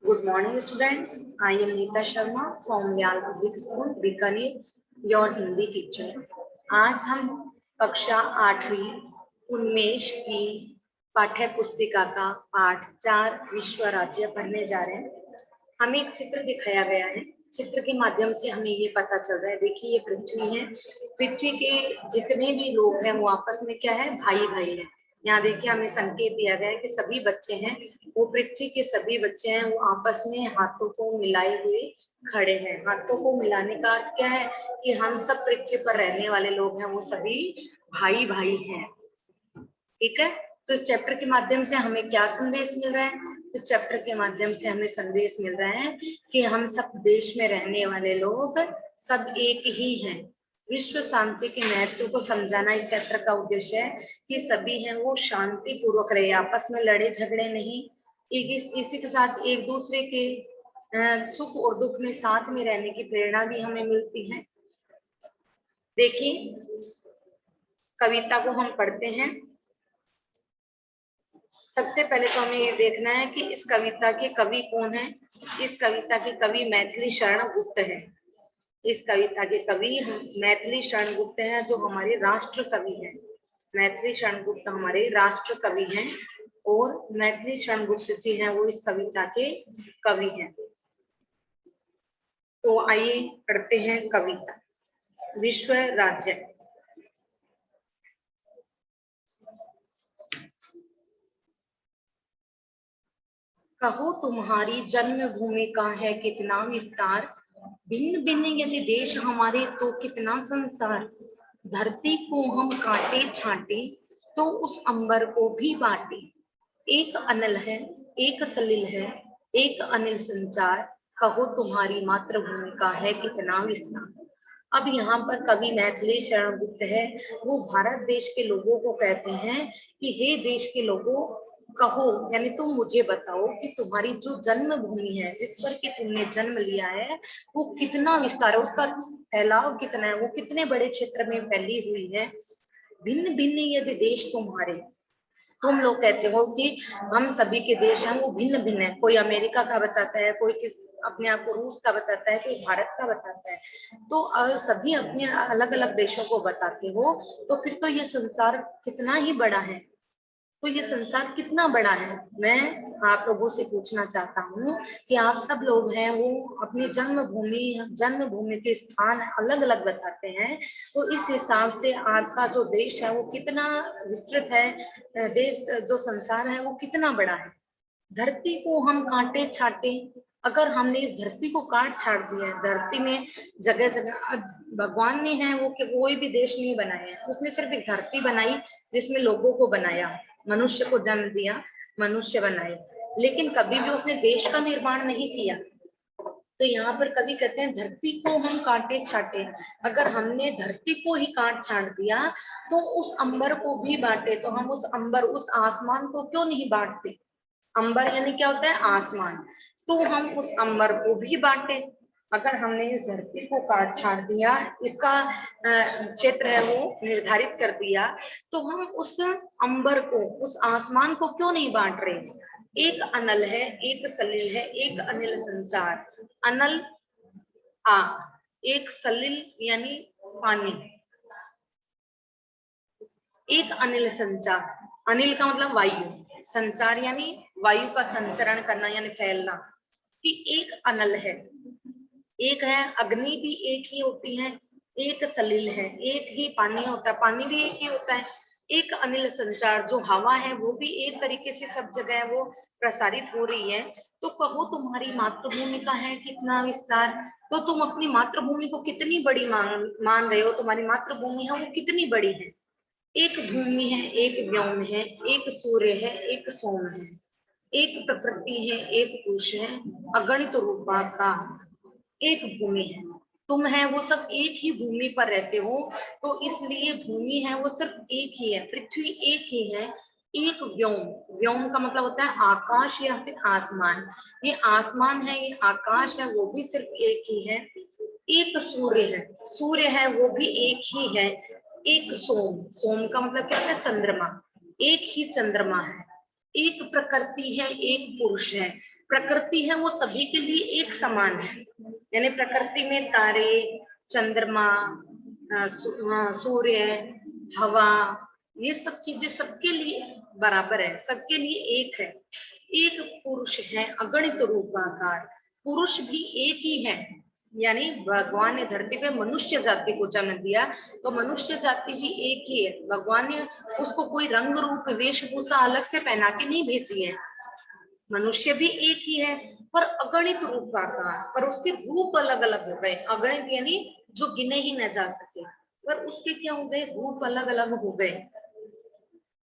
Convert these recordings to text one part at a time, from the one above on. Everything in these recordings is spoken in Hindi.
Good morning, students. I am Neeta Sharma from Vyal Public School, Bikaner, your Hindi teacher. आज हम कक्षा 8वीं उन्मेष की पाठ्य पुस्तिका का पाठ 4 विश्व राज्य पढ़ने जा रहे हैं। हमें एक चित्र दिखाया गया है। चित्र के माध्यम से हमें ये पता चल रहा है, देखिए ये पृथ्वी है। पृथ्वी के जितने भी लोग हैं वो आपस में क्या है, भाई भाई है। यहाँ देखिए हमें संकेत दिया गया है कि सभी बच्चे हैं, वो पृथ्वी के सभी बच्चे हैं, वो आपस में हाथों को मिलाए हुए खड़े हैं। हाथों को मिलाने का अर्थ क्या है कि हम सब पृथ्वी पर रहने वाले लोग हैं, वो सभी भाई भाई हैं। ठीक है, तो इस चैप्टर के माध्यम से हमें क्या संदेश मिल रहा है? इस चैप्टर के माध्यम से हमें संदेश मिल रहा है कि हम सब देश में रहने वाले लोग सब एक ही हैं। विश्व शांति के महत्व को समझाना इस चैप्टर का उद्देश्य है कि सभी हैं वो शांति पूर्वक रहे, आपस में लड़े झगड़े नहीं, इसी के साथ एक दूसरे के सुख और दुख में साथ में रहने की प्रेरणा भी हमें मिलती है। देखिए कविता को हम पढ़ते हैं। सबसे पहले तो हमें ये देखना है कि इस कविता के कवि कौन है। इस कविता के कवि मैथिली शरण गुप्त है। इस कविता के कवि मैथिली शरण गुप्त हैं, जो हमारे राष्ट्र कवि हैं। मैथिली शरण गुप्त हमारे राष्ट्र कवि हैं और मैथिली शरण गुप्त जी हैं वो इस कविता के कवि हैं। तो आइए पढ़ते हैं कविता। विश्व राज्य। कहो तुम्हारी जन्मभूमि का है कितना विस्तार, भिन्न भिन्न यदि देश हमारे तो कितना संसार। धरती को हम काटे छाटे तो उस अंबर को भी बांटे। एक अनल है एक सलिल है एक अनिल संचार, कहो तुम्हारी मातृभूमि का है कितना विस्तार। अब यहाँ पर कवि मैथिली शरण गुप्त है, वो भारत देश के लोगों को कहते हैं कि हे देश के लोगों, कहो यानी तुम मुझे बताओ कि तुम्हारी जो जन्मभूमि है, जिस पर कि तुमने जन्म लिया है, वो कितना विस्तार है, उसका फैलाव कितना है, वो कितने बड़े क्षेत्र में फैली हुई है। भिन्न भिन्न यदि देश तुम्हारे, तुम लोग कहते हो कि हम सभी के देश हैं वो भिन्न भिन्न है। कोई अमेरिका का बताता है, कोई किस अपने आप को रूस का बताता है, कोई भारत का बताता है। तो सभी अपने अलग अलग देशों को बताते हो, तो फिर तो ये संसार कितना ही बड़ा है। तो ये संसार कितना बड़ा है। मैं आप लोगों से पूछना चाहता हूँ कि आप सब लोग हैं वो अपनी जन्मभूमि के स्थान अलग अलग बताते हैं, तो इस हिसाब से आपका जो देश है वो कितना विस्तृत है, देश जो संसार है वो कितना बड़ा है। धरती को हम काटे छाटे, अगर हमने इस धरती को काट छाट दिया है, धरती में जगह जगह भगवान ने है वो कोई भी देश नहीं बनाया है, उसने सिर्फ एक धरती बनाई जिसमें लोगों को बनाया, मनुष्य को जन्म दिया, मनुष्य बनाए, लेकिन कभी भी उसने देश का निर्माण नहीं किया। तो यहाँ पर कवि कहते हैं धरती को हम काटे छाटे, अगर हमने धरती को ही काट छाट दिया तो उस अंबर को भी बांटे, तो हम उस अंबर उस आसमान को क्यों नहीं बांटते। अंबर यानी क्या होता है, आसमान, तो हम उस अंबर को भी बांटे। अगर हमने इस धरती को काट छाट दिया, इसका क्षेत्र है वो निर्धारित कर दिया, तो हम उस अंबर को उस आसमान को क्यों नहीं बांट रहे। एक अनल है एक सलिल है एक अनिल संचार। अनल आग, एक सलिल यानी पानी, एक अनिल संचार, अनिल का मतलब वायु, संचार यानी वायु का संचरण करना यानी फैलना। कि एक अनल है, एक है अग्नि भी एक ही होती है, एक सलिल है एक ही पानी होता है, पानी भी एक ही होता है। एक अनिल संचार, जो हवा है वो भी एक तरीके से सब जगह वो प्रसारित हो रही है। तो कहो तुम्हारी मातृभूमि का है कितना विस्तार, तो तुम अपनी मातृभूमि को कितनी बड़ी मान रहे हो, तुम्हारी मातृभूमि है वो कितनी बड़ी है। एक भूमि है एक व्योम है एक सूर्य है एक सोम है, एक प्रकृति है एक पुरुष है अगणित रूपा का। एक भूमि है, तुम है वो सब एक ही भूमि पर रहते हो, तो इसलिए भूमि है वो सिर्फ एक ही है, पृथ्वी एक ही है। एक व्योम, व्योम का मतलब होता है आकाश या फिर आसमान, ये आसमान है ये आकाश है वो भी सिर्फ एक ही है। एक सूर्य है, सूर्य है वो भी एक ही है। एक सोम, सोम का मतलब क्या होता है, चंद्रमा, एक ही चंद्रमा है। एक प्रकृति है, एक पुरुष है। प्रकृति है वो सभी के लिए एक समान है, यानी प्रकृति में तारे, चंद्रमा, सूर्य, हवा, ये सब चीजें सबके लिए बराबर है, सबके लिए एक है। एक पुरुष है अगणित रूपाकार, पुरुष भी एक ही है, यानी भगवान ने धरती पे मनुष्य जाति को जन्म दिया, तो मनुष्य जाति भी एक ही है। भगवान ने उसको कोई रंग रूप वेशभूषा अलग से पहना के नहीं भेजी है। मनुष्य भी एक ही है पर अगणित रूपाकार, पर उसके रूप अलग अलग हो गए। अगणित यानी जो गिने ही न जा सके, पर उसके क्या हो गए, रूप अलग अलग हो गए।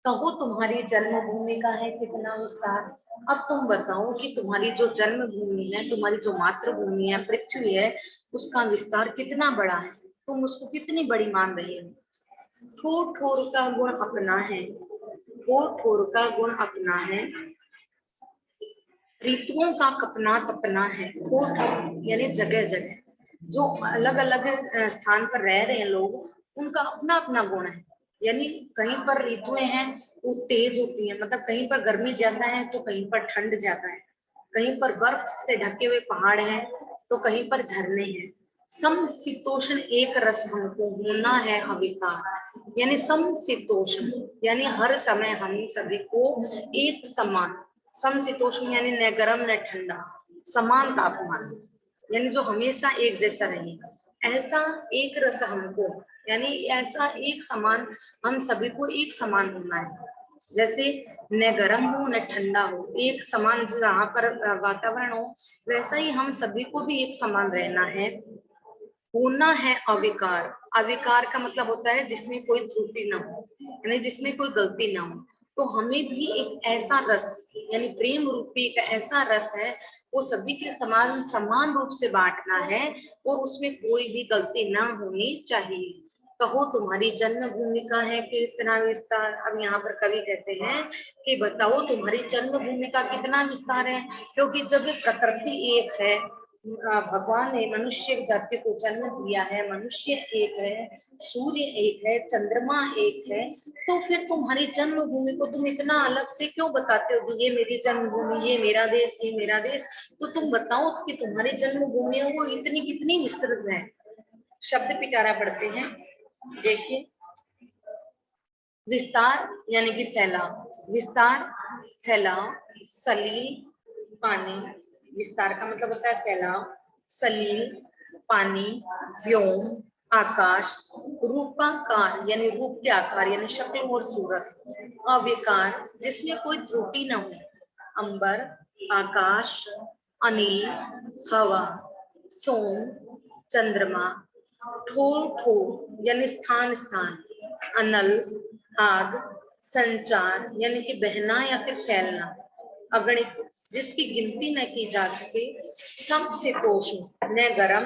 कहो तुम्हारी जन्मभूमि का है कितना विस्तार। अब तुम बताओ कि तुम्हारी जो जन्मभूमि है, तुम्हारी जो मातृभूमि है, पृथ्वी है, उसका विस्तार कितना बड़ा है, तुम उसको कितनी बड़ी मान रही हो। ठोर ठोर का गुण अपना है, ठोर ठोर का गुण अपना है, ऋतुओं का कपना तपना है। ठोर ठोर यानी जगह जगह, जो अलग अलग स्थान पर रह रहे हैं लोग, उनका अपना अपना गुण है। यानी कहीं पर ऋतुएं हैं वो तेज होती हैं, मतलब कहीं पर गर्मी ज्यादा है तो कहीं पर ठंड ज्यादा है, कहीं पर बर्फ से ढके हुए पहाड़ हैं तो कहीं पर झरने हैं। समशीतोष्ण एक रस हमको होना है अविकार, यानी समशीतोष्ण यानी हर समय हम सभी को एक समान, समशीतोष्ण यानी न गर्म न ठंडा, समान तापमान, यानी जो हमेशा एक जैसा रहे। ऐसा एक रस हमको, यानी ऐसा एक समान, हम सभी को एक समान होना है। जैसे न गर्म हो न ठंडा हो, एक समान जहाँ पर वातावरण हो, वैसा ही हम सभी को भी एक समान रहना है। होना है अविकार, अविकार का मतलब होता है जिसमें कोई त्रुटि ना हो, यानी जिसमें कोई गलती ना हो। तो हमें भी एक ऐसा रस, यानी प्रेम रूपी एक ऐसा रस है, वो सभी के समान समान रूप से बांटना है, और उसमें कोई भी गलती ना होनी चाहिए। कहो तुम्हारी जन्मभूमि का है कितना विस्तार। अब यहाँ पर कवि कहते हैं कि बताओ तुम्हारी जन्मभूमि का कितना विस्तार है, क्योंकि जब प्रकृति एक है, भगवान ने मनुष्य जाति को जन्म दिया है, मनुष्य एक है, सूर्य एक है, चंद्रमा एक है, तो फिर तुम्हारी जन्मभूमि को तुम इतना अलग से क्यों बताते हो कि ये मेरी जन्मभूमि, ये मेरा देश, ये मेरा देश। तो तुम बताओ कि तुम्हारी जन्मभूमि है वो इतनी कितनी विस्तृत है। शब्द पिटारा पढ़ते हैं, देखिए। विस्तार यानी कि फैलाव, विस्तार फैलाव, सलील पानी, विस्तार का मतलब होता है फैलाव, सलील पानी, व्योम आकाश, रूपाकार यानी रूप के आकार यानी शक्ल और सूरत, अविकार जिसमें कोई त्रुटि न हो, अंबर, आकाश, अनिल, हवा, सोम, चंद्रमा, ठोर ठोर यानी स्थान स्थान, अनल, आग, संचार यानी कि बहना या फिर फैलना, अगणित जिसकी गिनती न की जा सके, समशीतोष्ण न गर्म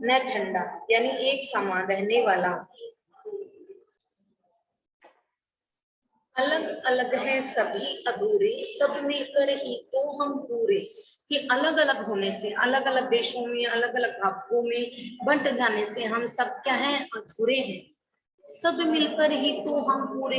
न ठंडा यानी एक समान रहने वाला। अलग अलग है सभी अधूरे, सब मिलकर ही तो हम पूरे। कि अलग अलग होने से, अलग अलग देशों में, अलग अलग भागों में बंट जाने से हम सब क्या है, अधूरे हैं। सब मिलकर ही तो हम पूरे,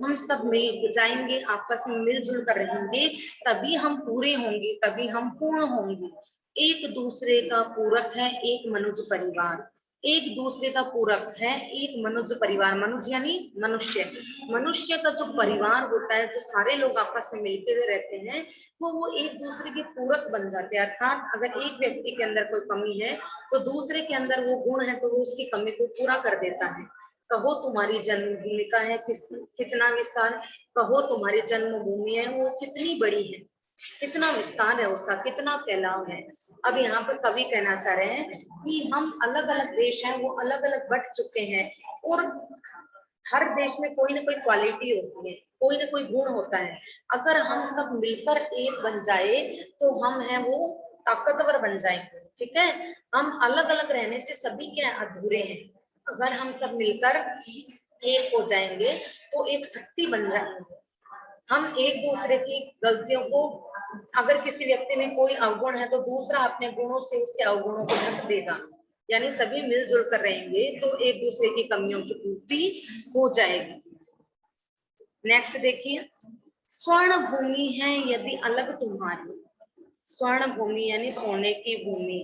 हम सब मिल जाएंगे, आपस में मिलजुल कर रहेंगे, तभी हम पूरे होंगे, तभी हम पूर्ण होंगे। एक दूसरे का पूरक है एक मनुष्य परिवार, एक दूसरे का पूरक है एक मनुष्य परिवार। मनुष्य यानी मनुष्य, मनुष्य का जो परिवार होता है, जो सारे लोग आपस में मिलते हुए रहते हैं, तो वो एक दूसरे के पूरक बन जाते हैं। अर्थात अगर एक व्यक्ति के अंदर कोई कमी है तो दूसरे के अंदर वो गुण है तो वो उसकी कमी को पूरा कर देता है। कहो तुम्हारी जन्मभूमि का है कितना विस्तार, कहो तुम्हारी जन्मभूमि है वो कितनी बड़ी है, कितना विस्तार है उसका, कितना फैलाव है। अब यहाँ पर कवि कहना चाह रहे हैं कि हम अलग अलग देश हैं, वो अलग अलग बट चुके हैं, और हर देश में कोई ना कोई क्वालिटी होती है, कोई ना कोई गुण होता है। अगर हम सब मिलकर एक बन जाए तो हम हैं वो ताकतवर बन जाएंगे, ठीक है। हम अलग अलग रहने से सभी क्या अधूरे हैं, अगर हम सब मिलकर एक हो जाएंगे तो एक शक्ति बन जाएंगे। हम एक दूसरे की गलतियों को, अगर किसी व्यक्ति में कोई अवगुण है तो दूसरा अपने गुणों से उसके अवगुणों को ढक देगा, यानी सभी मिलजुल कर रहेंगे तो एक दूसरे की कमियों की पूर्ति हो जाएगी। नेक्स्ट देखिए, स्वर्ण भूमि है यदि अलग तुम्हारी, स्वर्ण भूमि यानी सोने की भूमि,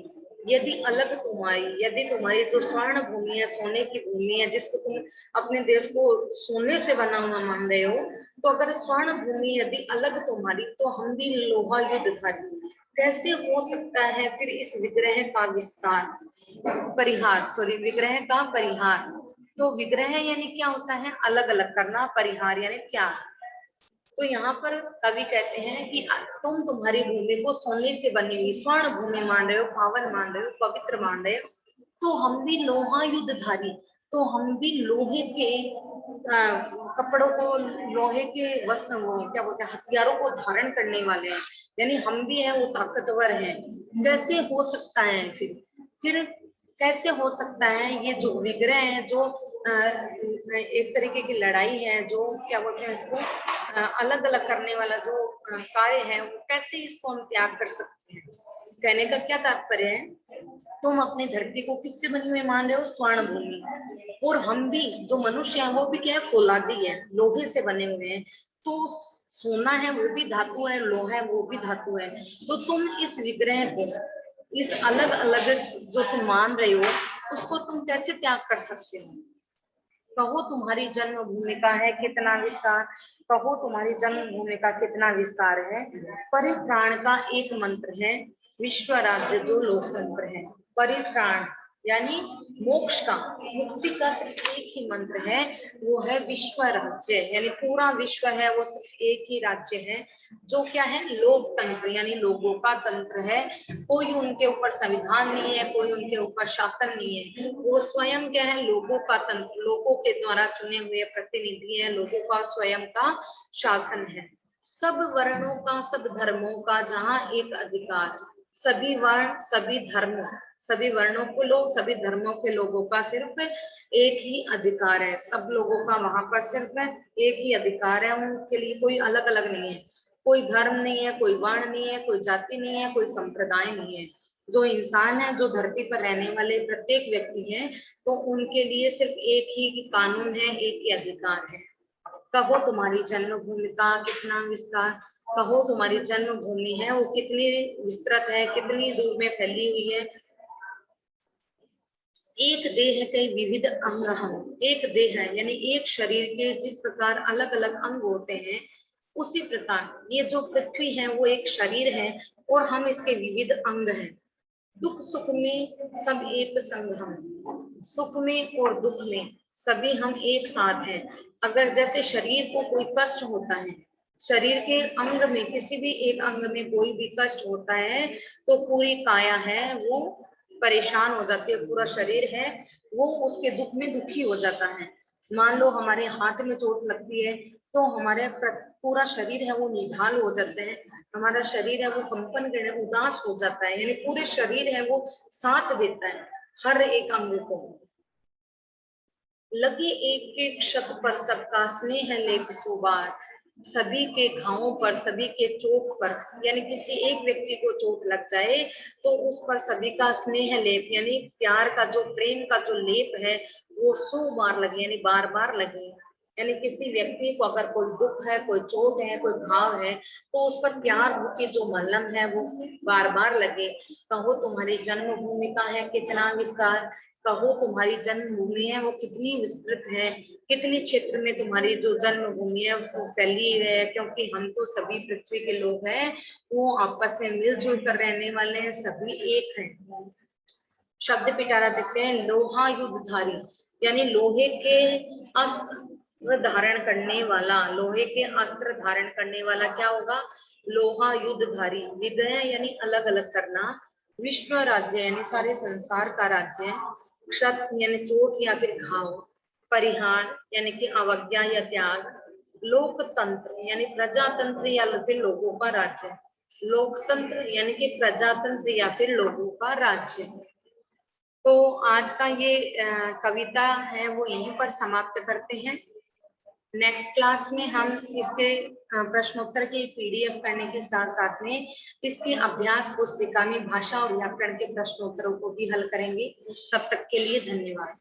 यदि अलग तुम्हारी, यदि तुम्हारी जो स्वर्ण भूमि है, सोने की भूमि है, जिसको तुम अपने देश को सोने से बना हुआ मान रहे हो, तो अगर स्वर्ण भूमि यदि अलग तुम्हारी तो हम भी लोहा युद्धधारी। कैसे हो सकता है फिर इस विग्रह का विस्तार, परिहार, सॉरी, विग्रह का परिहार। तो विग्रह यानी क्या होता है, अलग अलग करना, परिहार यानी त्याग। तो यहाँ पर कवि कहते हैं कि तुम तुम्हारी भूमि को सोने से बनी हुई स्वर्ण भूमि मान रहे हो, पावन मान रहे हो, पवित्र मान रहे हो, तो हम भी लोहा युद्धधारी, तो हम भी लोहे के कपड़ों को, लोहे के वस्त्र, वो क्या बोलते हैं, हथियारों को धारण करने वाले हैं, यानी हम भी हैं वो ताकतवर हैं। कैसे हो सकता है फिर कैसे हो सकता है, ये जो विग्रह है, जो एक तरीके की लड़ाई है, जो क्या बोलते हैं इसको, अलग अलग करने वाला जो कार्य है, वो कैसे इसको हम त्याग कर सकते हैं। कहने का क्या तात्पर्य है, तुम अपनी धरती को किससे बनी हुई मान रहे हो, स्वर्ण भूमि, और हम भी जो मनुष्य है वो भी क्या है, फौलादी है, लोहे से बने हुए हैं। तो सोना है वो भी धातु है, लोहा है वो भी धातु है। तो तुम इस विग्रह को, इस अलग अलग जो तुम मान रहे हो, उसको तुम कैसे त्याग कर सकते हो। कहो तुम्हारी जन्मभूमि का है कितना विस्तार, कहो तुम्हारी जन्मभूमि का कितना विस्तार है। परित्राण का एक मंत्र है, विश्व राज्य जो लोकतंत्र है। परित्राण यानी मोक्ष का, मुक्ति का सिर्फ एक ही मंत्र है, वो है विश्व राज्य, यानी पूरा विश्व है वो सिर्फ एक ही राज्य है, जो क्या है, लोकतंत्र यानी लोगों का तंत्र है। कोई उनके ऊपर संविधान नहीं है, कोई उनके ऊपर शासन नहीं है, वो स्वयं क्या है, लोगों का तंत्र, लोगों के द्वारा चुने हुए प्रतिनिधि है, लोगों का स्वयं का शासन है। सब वर्णों का, सब धर्मों का जहाँ एक अधिकार, सभी वर्ण, सभी धर्म, सभी वर्णों के लोग, सभी धर्मों के लोगों का सिर्फ एक ही अधिकार है, सब लोगों का वहां पर सिर्फ एक ही अधिकार है, उनके लिए कोई अलग अलग नहीं है, कोई धर्म नहीं है, कोई वर्ण नहीं है, कोई जाति नहीं है, कोई संप्रदाय नहीं है। जो इंसान है, जो धरती पर रहने वाले प्रत्येक व्यक्ति हैं, तो उनके लिए सिर्फ एक ही कानून है, एक ही अधिकार है। कहो तुम्हारी जन्मभूमि का कितना विस्तार, कहो तुम्हारी जन्मभूमि है वो कितनी विस्तृत है, कितनी दूर में फैली हुई है। एक देह के विविध अंग हम, एक देह है यानी एक शरीर के जिस प्रकार अलग अलग अंग होते हैं, उसी प्रकार ये जो पृथ्वी है वो एक शरीर है, और हम इसके विविध अंग हैं। दुख सुख में सब एक संग हम, सुख में और दुख में सभी हम एक साथ हैं। अगर जैसे शरीर को कोई कष्ट होता है, शरीर के अंग में, किसी भी एक अंग में कोई भी कष्ट होता है, तो पूरी काया है वो परेशान हो जाती है, पूरा शरीर है वो उसके दुख में दुखी हो जाता है। मान लो हमारे हाथ में चोट लगती है, तो हमारे पूरा शरीर है वो निढाल हो जाते हैं, हमारा शरीर है वो कंपन करने, उदास हो जाता है, यानी पूरे शरीर है वो साथ देता है हर एक अंग को। लगे एक एक क्षत पर सबका स्नेह लेख सुबार, सभी के घावों पर, सभी के चोट पर, यानी किसी एक व्यक्ति को चोट लग जाए तो उस पर सभी का स्नेह लेप यानी प्यार का जो, प्रेम का जो लेप है वो 100 बार लगे, यानी बार बार लगे। यानी किसी व्यक्ति को अगर कोई दुख है, कोई चोट है, कोई घाव है, तो उस पर प्यार के जो मलहम है वो बार बार लगे। कहो तुम्हारी जन्मभूमि का है कितना विस्तार, कहो तुम्हारी जन्मभूमि है वो कितनी विस्तृत है, कितने क्षेत्र में तुम्हारी जो जन्मभूमि है वो फैली है, क्योंकि हम तो सभी पृथ्वी के लोग हैं, वो आपस में मिलजुल कर रहने वाले हैं, सभी एक हैं। शब्द पिटारा देखते हैं, लोहा युद्धधारी यानी लोहे के अस्त्र धारण करने वाला, लोहे के अस्त्र धारण करने वाला क्या होगा, लोहा युद्धधारी। विग्रह यानी अलग अलग करना, विश्व राज्य यानी सारे संसार का राज्य, क्षत यानी चोट या फिर घाव, परिहार यानी कि अवज्ञा या त्याग, लोकतंत्र यानी प्रजातंत्र या फिर लोगों का राज्य, लोकतंत्र यानी कि प्रजातंत्र या फिर लोगों का राज्य। तो आज का ये कविता है वो यहीं पर समाप्त करते हैं। नेक्स्ट क्लास में हम इसके प्रश्नोत्तर की पीडीएफ करने के साथ साथ में इसकी अभ्यास पुस्तिका में भाषा और व्याकरण के प्रश्नोत्तरों को भी हल करेंगे। तब तक के लिए धन्यवाद।